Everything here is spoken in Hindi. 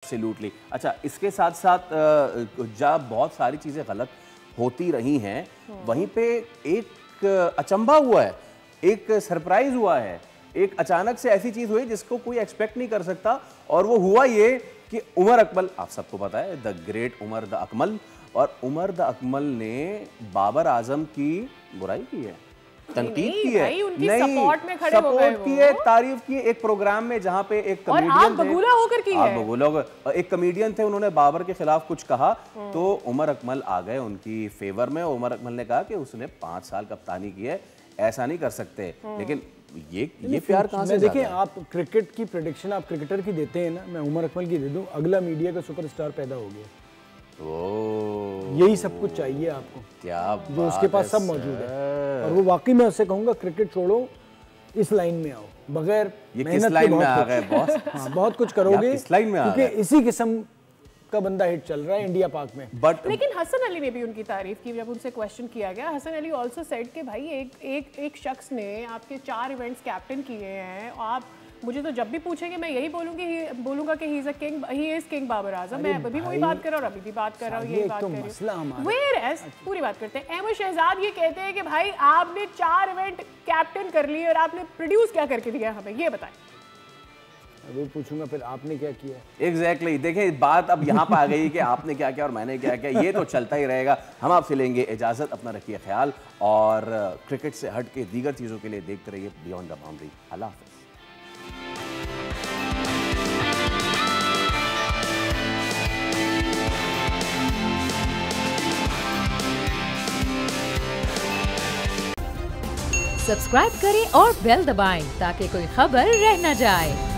एब्सोल्युटली। अच्छा, इसके साथ साथ जब बहुत सारी चीज़ें गलत होती रही हैं, वहीं पे एक अचंभा हुआ है, एक सरप्राइज हुआ है, एक अचानक से ऐसी चीज़ हुई जिसको कोई एक्सपेक्ट नहीं कर सकता, और वो हुआ ये कि उमर अकमल, आप सबको पता है, the great Umar the Akmal, और उमर द अकमल ने बाबर आजम की बुराई की है, तनकीद की है, नहीं सपोर्ट में खड़े हो गए, की है, तारीफ की है एक प्रोग्राम में जहां पे एक कमेडियन बगूला होकर की है, बगूला होकर एक कमेडियन थे, उन्होंने बाबर के खिलाफ कुछ कहा तो उमर अकमल आ गए उनकी फेवर में। उमर अकमल ने कहा कि उसने 5 साल कप्तानी की है, ऐसा नहीं कर सकते। लेकिन ये प्यार कहां से? देखिए, आप क्रिकेट की प्रेडिक्शन आप क्रिकेटर की देते हैं ना, मैं उमर अकमल की दे दूं, अगला मीडिया का सुपरस्टार पैदा हो गया। यही सब कुछ चाहिए आपको, क्या जो उसके पास सब मौजूद है। और वो वाकई में उससे कहूंगा, क्रिकेट छोड़ो, इस लाइन में आओ, बगैर मेहनत के बहुत कुछ करोगे, क्योंकि इसी किस्म का बंदा हिट चल रहा है इंडिया पाक में। लेकिन हसन अली ने भी उनकी तारीफ की जब उनसे क्वेश्चन किया गया। हसन अली ऑल्सो सेड कि भाई एक शख्स ने आपके 4 इवेंट्स कैप्टन किए हैं, आप मुझे तो जब भी पूछेंगे मैं यही बोलूंगा कि he is a king, he is king Babar Azam. मैं अभी वही बात कर रहा हूँ और अभी भी बात कर रहा हूँ, यही बात कर रही हूँ। वेयरएज़ पूरी बात करते हैं। अहमद शहजाद ये कहते हैं कि भाई आपने 4 इवेंट कैप्टन कर लिए और आपने प्रोड्यूस क्या करके दिया हमें, ये बताएं। वो पूछूंगा फिर आपने क्या किया। एग्जैक्टली देखिए, बात अब यहाँ पर आ गई कि आपने क्या किया और मैंने क्या किया, ये तो चलता ही रहेगा। हम आपसे लेंगे इजाजत, अपना रखिए ख्याल, और क्रिकेट से हट के दीगर चीजों के लिए देखते रहिए बियॉन्ड द बाउंड्री। अल्लाह हाफ़िज़। सब्सक्राइब करें और बेल दबाएं ताकि कोई खबर रह न जाए।